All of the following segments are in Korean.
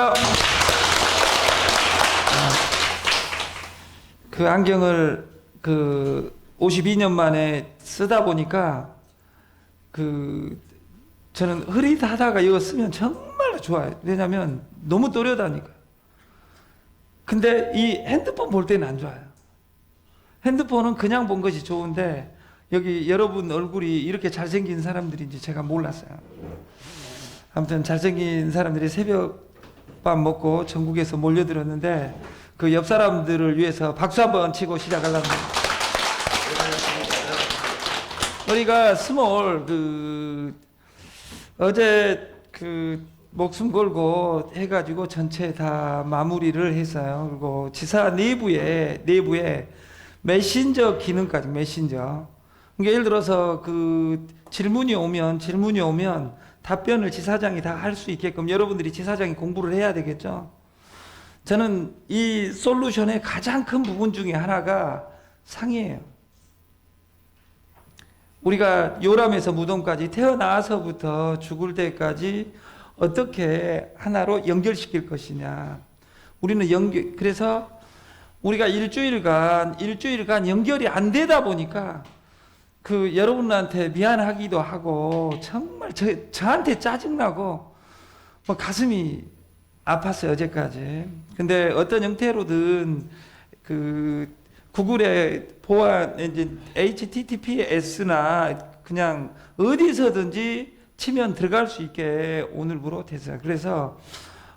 그래서 그 안경을 52년 만에 쓰다 보니까 저는 흐릿하다가 이거 쓰면 정말로 좋아요. 왜냐면 너무 또렷하니까. 근데 이 핸드폰 볼 때는 안 좋아요. 핸드폰은 그냥 본 것이 좋은데 여기 여러분 얼굴이 이렇게 잘생긴 사람들인지 제가 몰랐어요. 아무튼 잘생긴 사람들이 새벽밥 먹고 전국에서 몰려들었는데 그 옆 사람들을 위해서 박수 한번 치고 시작하려고 합니다. 우리가 스몰 어제 목숨 걸고 해가지고 전체 다 마무리를 했어요. 그리고 지사 내부에 메신저 기능까지 메신저. 그러니까 예를 들어서 질문이 오면 답변을 지사장이 다 할 수 있게끔 여러분들이 지사장이 공부를 해야 되겠죠. 저는 이 솔루션의 가장 큰 부분 중에 하나가 상이에요. 우리가 요람에서 무덤까지 태어나서부터 죽을 때까지 어떻게 하나로 연결시킬 것이냐. 우리는 그래서 우리가 일주일간 연결이 안 되다 보니까 여러분한테 미안하기도 하고 정말 저한테 짜증나고 가슴이 아팠어요, 어제까지. 근데 어떤 형태로든 구글에 이제 HTTPS나 그냥 어디서든지 치면 들어갈 수 있게 오늘부로 됐어요. 그래서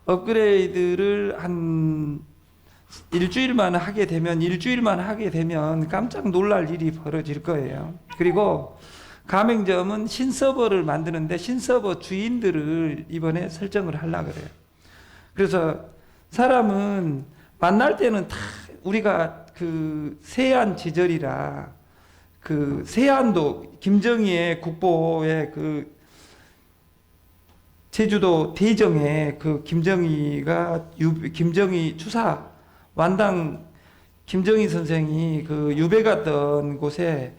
업그레이드를 한 일주일만 하게 되면 깜짝 놀랄 일이 벌어질 거예요. 그리고 가맹점은 신서버를 만드는데 신서버 주인들을 이번에 설정을 하려고 그래요. 그래서 사람은 만날 때는 다 우리가 세안 지절이라 세안도 김정희의 국보의 제주도 대정에 김정희 추사 완당 김정희 선생이 유배 갔던 곳에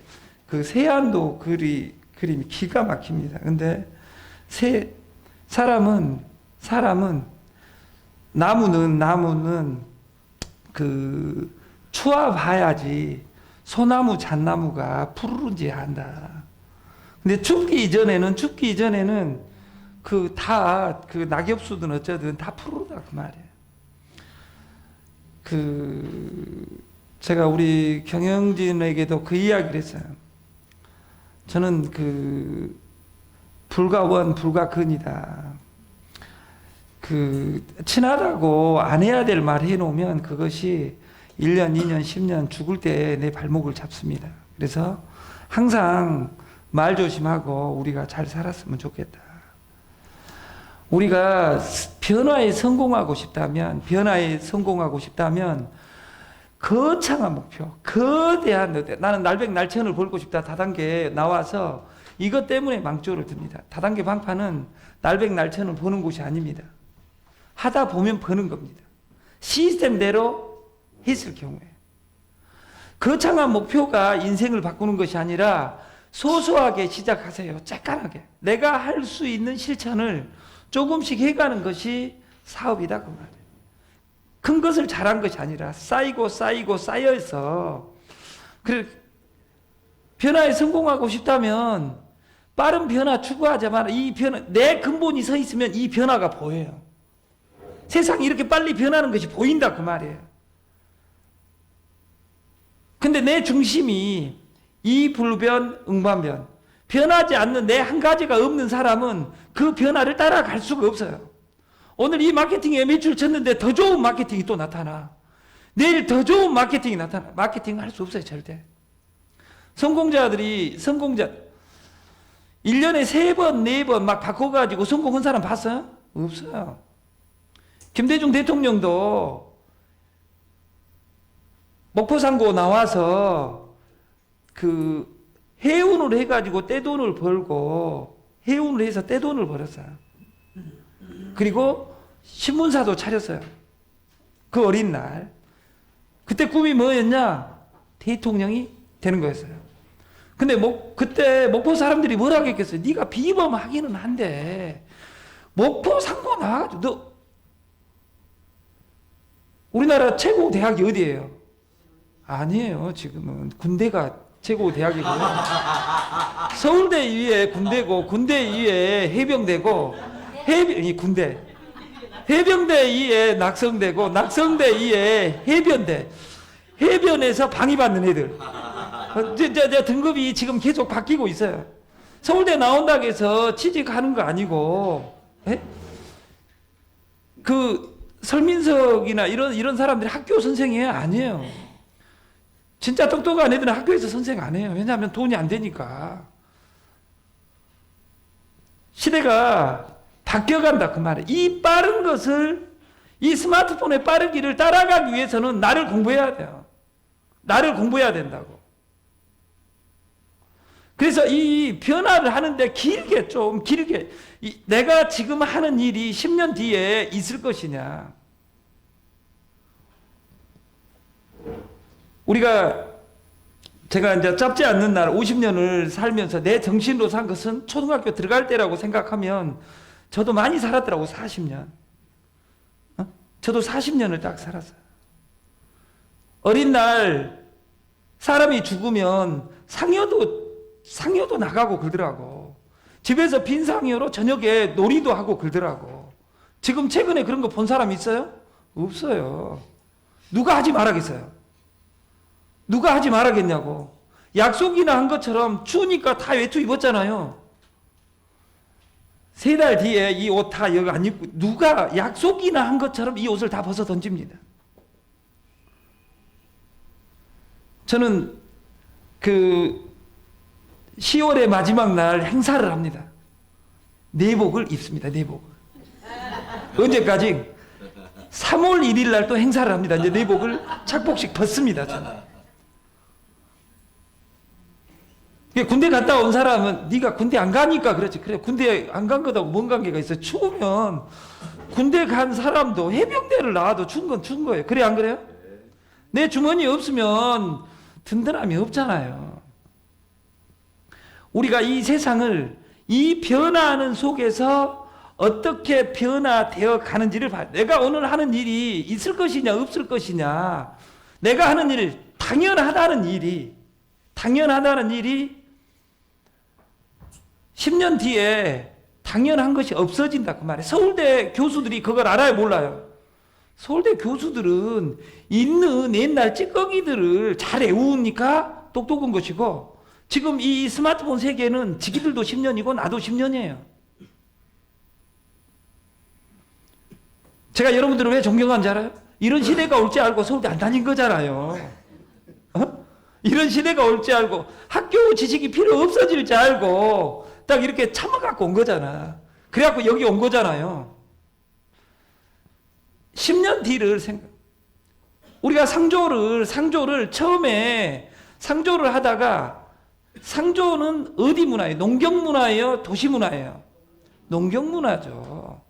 세안도 그림이 기가 막힙니다. 근데 나무는 추워봐야지 소나무 잣나무가 푸르른지 안다. 근데 춥기 이전에는 낙엽수든 어쩌든 다 푸르르다 그 말이에요. 제가 우리 경영진에게도 그 이야기를 했어요. 저는 불가원 불가근이다. 친하다고 안 해야 될 말 해놓으면 그것이 1년, 2년, 10년 죽을 때 내 발목을 잡습니다. 그래서 항상 말 조심하고 우리가 잘 살았으면 좋겠다. 우리가 변화에 성공하고 싶다면 거창한 목표, 거대한, 나는 날백날천을 벌고 싶다. 다단계 나와서 이것 때문에 망조를 듭니다. 다단계 방파는 날백날천을 보는 곳이 아닙니다. 하다 보면 버는 겁니다. 시스템대로 했을 경우에. 거창한 목표가 인생을 바꾸는 것이 아니라 소소하게 시작하세요. 쬐깐하게. 내가 할 수 있는 실천을 조금씩 해가는 것이 사업이다 그 말이에요. 큰 것을 잘한 것이 아니라 쌓여서 변화에 성공하고 싶다면 빠른 변화 추구하자마자 내 근본이 서 있으면 이 변화가 보여요. 세상이 이렇게 빨리 변하는 것이 보인다 그 말이에요. 근데 내 중심이 이불변 응반변, 변하지 않는 내 한 가지가 없는 사람은 그 변화를 따라갈 수가 없어요. 오늘 이 마케팅에 매출 쳤는데 더 좋은 마케팅이 또 나타나. 내일 더 좋은 마케팅이 나타나. 마케팅 할 수 없어요, 절대. 1년에 3번, 4번 막 바꿔가지고 성공한 사람 봤어요? 없어요. 김대중 대통령도 목포상고 나와서 해운을 해가지고 떼돈을 벌고, 해운을 해서 떼돈을 벌었어요. 그리고 신문사도 차렸어요. 그 어린 날. 그때 꿈이 뭐였냐? 대통령이 되는 거였어요. 근데 그때 목포 사람들이 뭐라고 했겠어요? 네가 비범하기는 한데 목포 상고 나와가지고 우리나라 최고 대학이 어디예요? 아니에요. 지금은 군대가 최고 대학이고요. 서울대 위에 군대고, 군대 위에 해병대고, 해병대 위에 낙성대고, 낙성대 위에 해변대, 해변에서 방위받는 애들. 등급이 지금 계속 바뀌고 있어요. 서울대 나온다고 해서 취직하는 거 아니고, 에? 그 설민석이나 이런 사람들이 학교 선생이에요? 아니에요. 진짜 똑똑한 애들은 학교에서 선생 안 해요. 왜냐하면 돈이 안 되니까. 시대가 바뀌어간다 그 말이에요. 이 빠른 것을, 이 스마트폰의 빠르기를 따라가기 위해서는 나를 공부해야 돼요. 나를 공부해야 된다고. 그래서 이 변화를 하는데 길게 내가 지금 하는 일이 10년 뒤에 있을 것이냐. 제가 이제 짧지 않는 날 50년을 살면서 내 정신으로 산 것은 초등학교 들어갈 때라고 생각하면 저도 많이 살았더라고. 40년. 저도 40년을 딱 살았어요. 어린 날 사람이 죽으면 상여도 나가고 그러더라고. 집에서 빈 상여로 저녁에 놀이도 하고 그러더라고. 지금 최근에 그런 거 본 사람 있어요? 없어요. 누가 하지 말라겠어요? 누가 하지 말라겠냐고. 약속이나 한 것처럼 추우니까 다 외투 입었잖아요. 3달 뒤에 이 옷 다 여기 안 입고, 누가 약속이나 한 것처럼 이 옷을 다 벗어 던집니다. 저는 10월의 마지막 날 행사를 합니다. 내복을 입습니다. 내복. 언제까지? 3월 1일 날 또 행사를 합니다. 이제 내복을 착복식 벗습니다. 저는. 군대 갔다 온 사람은 네가 군대 안 가니까 그렇지. 그래, 군대 안 간 거하고 뭔 관계가 있어? 추우면 군대 간 사람도 해병대를 나와도 추운 건 추운 거예요. 그래, 안 그래요? 내 주머니 없으면 든든함이 없잖아요. 우리가 이 세상을 이 변화하는 속에서 어떻게 변화되어 가는지를 봐요. 내가 오늘 하는 일이 있을 것이냐 없을 것이냐, 내가 하는 일, 당연하다는 일이 10년 뒤에 당연한 것이 없어진다 그 말이에요. 서울대 교수들이 그걸 알아요, 몰라요? 서울대 교수들은 있는 옛날 찌꺼기들을 잘 외우니까 똑똑한 것이고, 지금 이 스마트폰 세계는 지기들도 10년이고 나도 10년이에요. 제가 여러분들을 왜 존경하는지 알아요? 이런 시대가 올 줄 알고 서울대 안 다닌 거잖아요. 이런 시대가 올 줄 알고, 학교 지식이 필요 없어질 줄 알고 딱 이렇게 참아갖고 온 거잖아. 그래갖고 여기 온 거잖아요. 10년 뒤를 우리가 상조를 처음에 상조를 하다가, 상조는 어디 문화예요? 농경 문화예요? 도시 문화예요? 농경 문화죠.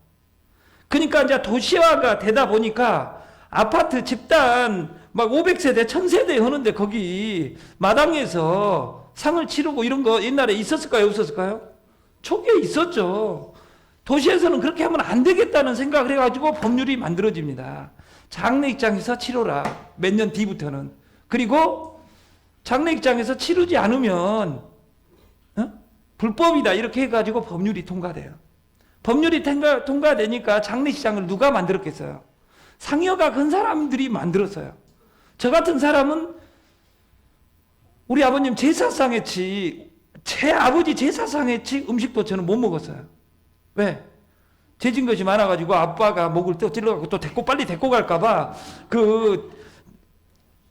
그러니까 이제 도시화가 되다 보니까 아파트 집단 막 500세대, 1000세대 하는데 거기 마당에서 상을 치르고 이런 거 옛날에 있었을까요? 없었을까요? 초기에 있었죠. 도시에서는 그렇게 하면 안 되겠다는 생각을 해가지고 법률이 만들어집니다. 장례식장에서 치러라. 몇 년 뒤부터는. 그리고 장례식장에서 치르지 않으면 불법이다. 이렇게 해가지고 법률이 통과돼요. 법률이 통과되니까 장례식장을 누가 만들었겠어요? 상여가 큰 사람들이 만들었어요. 저 같은 사람은 우리 아버님 제사상에 제 아버지 제사상에 음식도 저는 못 먹었어요. 왜? 죄진 것이 많아가지고 아빠가 목을 또 찔러갖고 또 빨리 데리고 갈까봐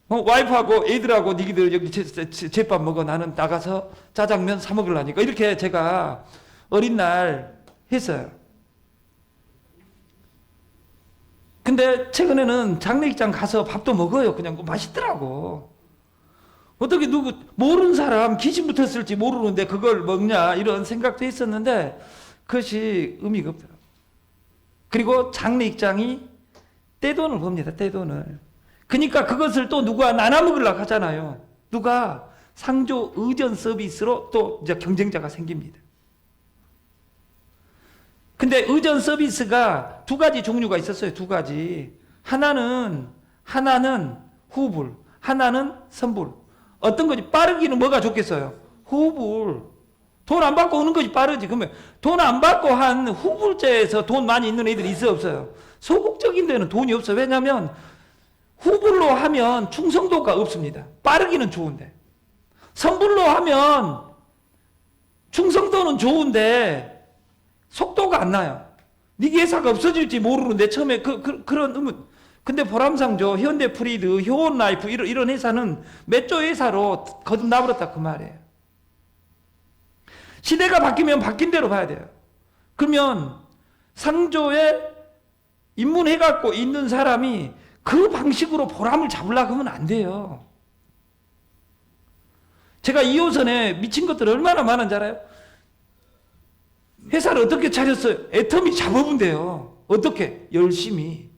와이프하고 애들하고 니기들 여기 제밥 먹어. 나는 나가서 짜장면 사 먹으려니까. 이렇게 제가 어린 날 했어요. 근데 최근에는 장례식장 가서 밥도 먹어요. 그냥 맛있더라고. 어떻게 모르는 사람 귀신 붙었을지 모르는데 그걸 먹냐, 이런 생각도 했었는데 그것이 의미가 없더라고. 그리고 장례식장이 떼돈을 봅니다. 떼돈을. 그러니까 그것을 또 누가 나눠 먹으려고 하잖아요. 누가 상조 의전 서비스로 또 이제 경쟁자가 생깁니다. 근데 의전 서비스가 2가지 종류가 있었어요. 2가지. 하나는 하나는 후불, 하나는 선불. 어떤 거지? 빠르기는 뭐가 좋겠어요? 후불. 돈 안 받고 오는 것이 빠르지. 그러면 돈 안 받고 한 후불제에서 돈 많이 있는 애들이 있어 없어요? 소극적인 데는 돈이 없어. 왜냐하면 후불로 하면 충성도가 없습니다. 빠르기는 좋은데. 선불로 하면 충성도는 좋은데 속도가 안 나요. 네 회사가 없어질지 모르는데 처음에 그런 의문. 근데 보람상조, 현대프리드, 효원라이프 이런 회사는 몇 조 회사로 거듭나버렸다 그 말이에요. 시대가 바뀌면 바뀐 대로 봐야 돼요. 그러면 상조에 입문해갖고 있는 사람이 그 방식으로 보람을 잡으려고 하면 안 돼요. 제가 2호선에 미친 것들 얼마나 많은지 알아요? 회사를 어떻게 차렸어요? 애터미 잡아보면 돼요. 어떻게? 열심히.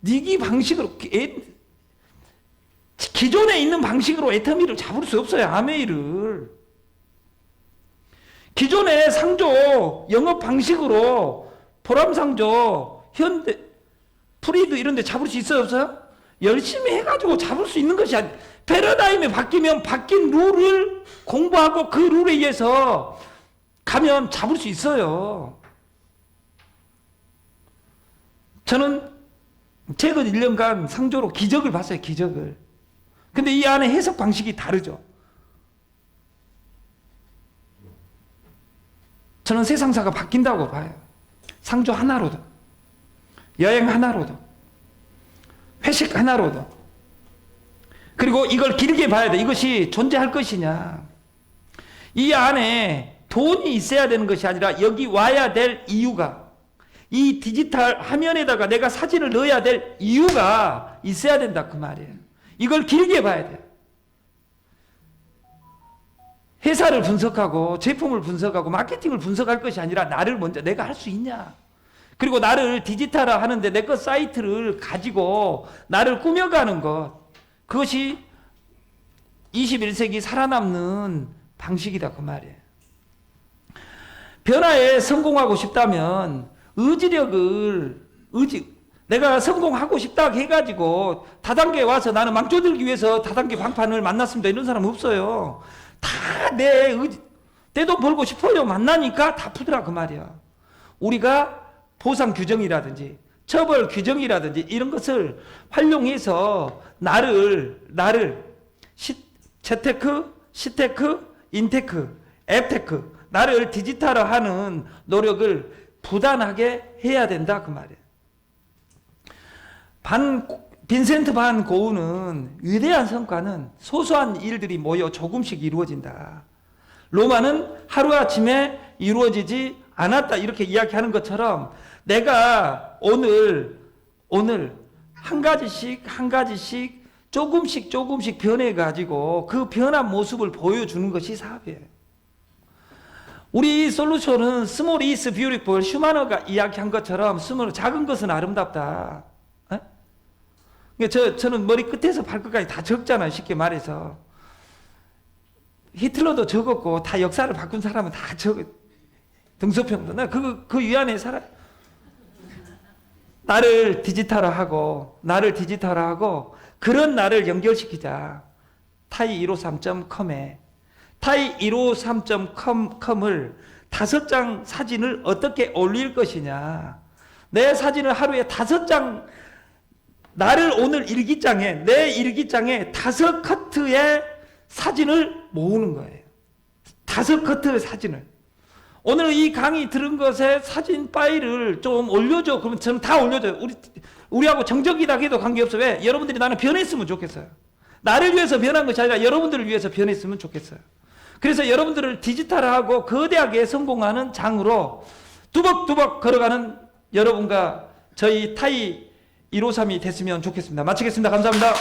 니기 방식으로, 기존에 있는 방식으로 애터미를 잡을 수 없어요. 아메이를. 기존의 상조 영업 방식으로 보람상조, 현대, 프리드 이런 데 잡을 수 있어요? 없어요? 열심히 해가지고 잡을 수 있는 것이 아니에요. 패러다임이 바뀌면 바뀐 룰을 공부하고 그 룰에 의해서 가면 잡을 수 있어요. 저는 최근 1년간 상조로 기적을 봤어요. 기적을. 근데 이 안에 해석 방식이 다르죠. 저는 세상사가 바뀐다고 봐요. 상조 하나로도, 여행 하나로도, 회식 하나로도. 그리고 이걸 길게 봐야 돼. 이것이 존재할 것이냐. 이 안에 돈이 있어야 되는 것이 아니라 여기 와야 될 이유가, 이 디지털 화면에다가 내가 사진을 넣어야 될 이유가 있어야 된다 그 말이에요. 이걸 길게 봐야 돼요. 회사를 분석하고 제품을 분석하고 마케팅을 분석할 것이 아니라 나를 먼저 내가 할 수 있냐. 그리고 나를 디지털화 하는데 내 것 사이트를 가지고 나를 꾸며가는 것. 그것이 21세기 살아남는 방식이다 그 말이에요. 변화에 성공하고 싶다면 내가 성공하고 싶다 해가지고 다단계에 와서 나는 망조들기 위해서 다단계 방판을 만났습니다. 이런 사람 없어요. 다 내 의지, 내 돈 벌고 싶어요. 만나니까 다 푸더라 그 말이야. 우리가 보상 규정이라든지 처벌 규정이라든지 이런 것을 활용해서 나를 재테크, 시테크, 인테크, 앱테크 나를 디지털화하는 노력을 부단하게 해야 된다 그 말이에요. 빈센트 반 고흐는 위대한 성과는 소소한 일들이 모여 조금씩 이루어진다. 로마는 하루아침에 이루어지지 않았다 이렇게 이야기하는 것처럼 내가 오늘 한 가지씩 조금씩 변해가지고 그 변한 모습을 보여주는 것이 사업이에요. 우리 솔루션은 스몰 이즈 뷰티풀, 슈마너가 이야기한 것처럼 작은 것은 아름답다. 저는 머리 끝에서 발끝까지 다 적잖아요. 쉽게 말해서. 히틀러도 적었고 다 역사를 바꾼 사람은 다 적어. 등소평도. 나 그 위안에 살아. 나를 디지털화하고 그런 나를 연결시키자. 타이153.com에 타이153.com을 5장 사진을 어떻게 올릴 것이냐. 내 사진을 하루에 5장, 나를 오늘 내 일기장에 5커트의 사진을 모으는 거예요. 5커트의 사진을. 오늘 이 강의 들은 것에 사진 파일을 좀 올려줘. 그러면 저는 다 올려줘요. 우리하고 정적이다 해도 관계없어요. 왜? 여러분들이 나는 변했으면 좋겠어요. 나를 위해서 변한 것이 아니라 여러분들을 위해서 변했으면 좋겠어요. 그래서 여러분들을 디지털화하고 거대하게 성공하는 장으로 두벅두벅 걸어가는 여러분과 저희 타이 153이 됐으면 좋겠습니다. 마치겠습니다. 감사합니다.